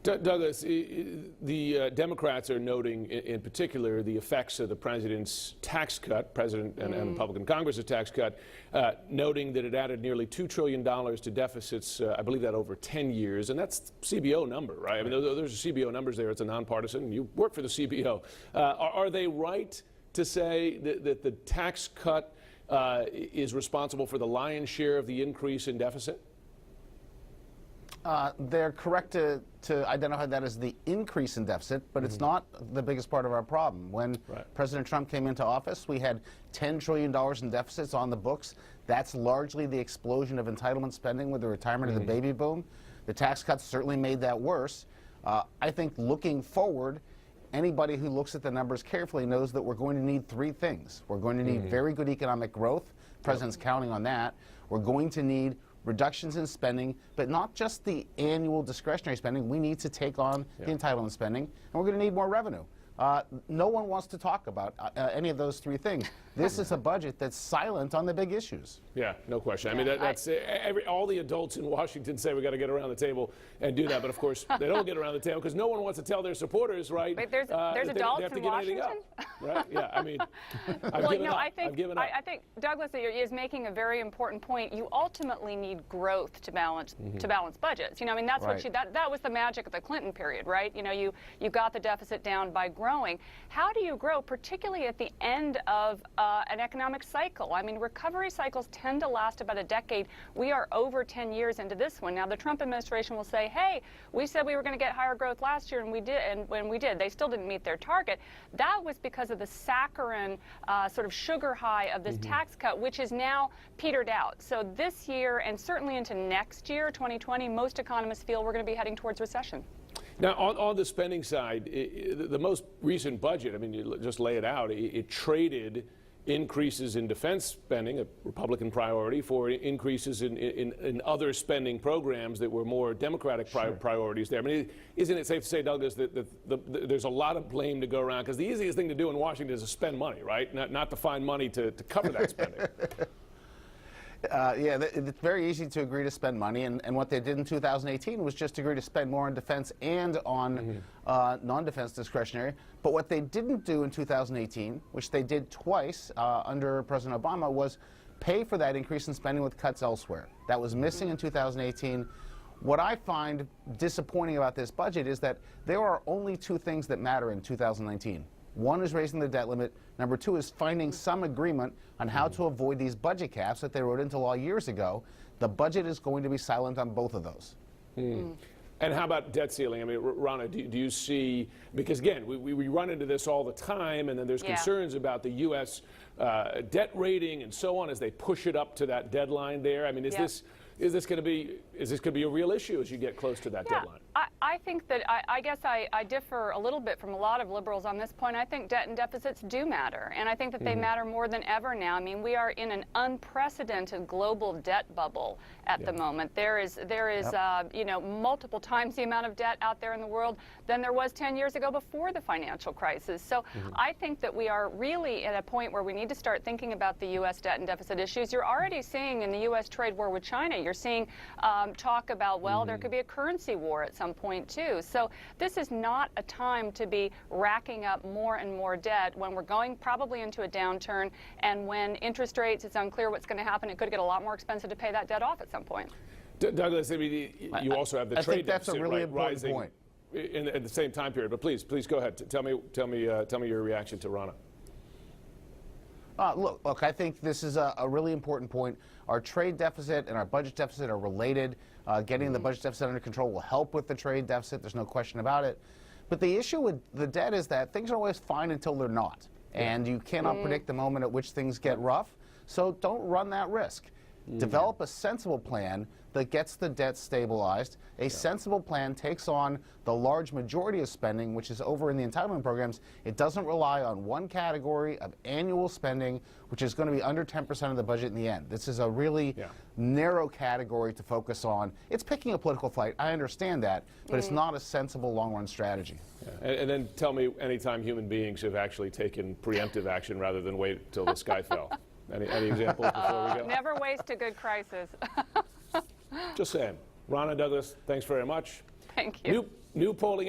Douglas, the Democrats are noting in particular the effects of the president's tax cut, president and Republican Congress's tax cut, noting that it added nearly $2 trillion to deficits, I believe that over 10 years, and that's CBO number, right? I mean, those are CBO numbers there. It's a nonpartisan. You work for the CBO. Are they right to say that the tax cut is responsible for the lion's share of the increase in deficit? They're correct to identify that as the increase in deficit, but it's not the biggest part of our problem. When President Trump came into office, we had $10 trillion in deficits on the books. That's largely the explosion of entitlement spending with the retirement of the baby boom. The tax cuts certainly made that worse. I think looking forward, anybody who looks at the numbers carefully knows that we're going to need three things. We're going to need very good economic growth. The president's counting on that. We're going to need reductions in spending, but not just the annual discretionary spending. We need to take on the entitlement spending, and we're going to need more revenue. No one wants to talk about any of those three things. This is a budget that's silent on the big issues. Yeah, no question. I mean, that's all the adults in Washington say we got to get around the table and do that, but of course they don't get around the table because no one wants to tell their supporters, right? Wait, there's adults they have to in get Washington, up, right? Yeah, I mean, I think Douglas is making a very important point. You ultimately need growth to balance budgets. You know, I mean, that's what that was the magic of the Clinton period, right? You know, you got the deficit down by growing. How do you grow, particularly at the end of an economic cycle? I mean, recovery cycles tend to last about a decade. We are over 10 years into this one. Now, the Trump administration will say, hey, we said we were going to get higher growth last year, and we did. And when we did, they still didn't meet their target. That was because of the saccharine sort of sugar high of this tax cut, which is now petered out. So this year, and certainly into next year, 2020, most economists feel we're going to be heading towards recession. Now, on the spending side, the most recent budget, I mean, you just lay it out, it traded increases in defense spending, a Republican priority, for increases in other spending programs that were more Democratic priorities there. I mean, isn't it safe to say, Douglas, that there's a lot of blame to go around? Because the easiest thing to do in Washington is to spend money, right? Not to find money to cover that spending. Yeah, it's very easy to agree to spend money, and what they did in 2018 was just agree to spend more on defense and on non-defense discretionary. But what they didn't do in 2018, which they did twice under President Obama, was pay for that increase in spending with cuts elsewhere. That was missing in 2018. What I find disappointing about this budget is that there are only two things that matter in 2019. One is raising the debt limit. Number two is finding some agreement on how to avoid these budget caps that they wrote into law years ago. The budget is going to be silent on both of those. And how about debt ceiling? I mean, Rana, do you see, because again, we run into this all the time, and then there's concerns about the U.S. Debt rating and so on as they push it up to that deadline there. I mean, is this going to be a real issue as you get close to that deadline? I think that I guess I differ a little bit from a lot of liberals on this point. I think debt and deficits do matter, and I think that they matter more than ever now. I mean, we are in an unprecedented global debt bubble at the moment. There is you know, multiple times the amount of debt out there in the world than there was 10 years ago before the financial crisis. So I think that we are really at a point where we need to start thinking about the U.S. debt and deficit issues. You're already seeing in the U.S. trade war with China, you're seeing talk about, well, there could be a currency war at some point too. So this is not a time to be racking up more and more debt when we're going probably into a downturn, and when interest rates, it's unclear what's going to happen. It could get a lot more expensive to pay that debt off at some point. Douglas, I mean, you also have the trade deficit, that's a really important point. At the same time period. But please go ahead. Tell me your reaction to Rana. Look, I think this is a really important point. Our trade deficit and our budget deficit are related. Getting the budget deficit under control will help with the trade deficit. There's no question about it. But the issue with the debt is that things are always fine until they're not. And you cannot predict the moment at which things get rough. So don't run that risk. Develop a sensible plan that gets the debt stabilized. A sensible plan takes on the large majority of spending, which is over in the entitlement programs. It doesn't rely on one category of annual spending, which is going to be under 10% of the budget in the end. This is a really narrow category to focus on. It's picking a political fight. I understand that, but it's not a sensible long-run strategy. And then tell me any time human beings have actually taken preemptive action rather than wait till the sky fell. Any examples before we go? Never waste a good crisis. Just saying. Rana, Douglas, thanks very much. Thank you. New polling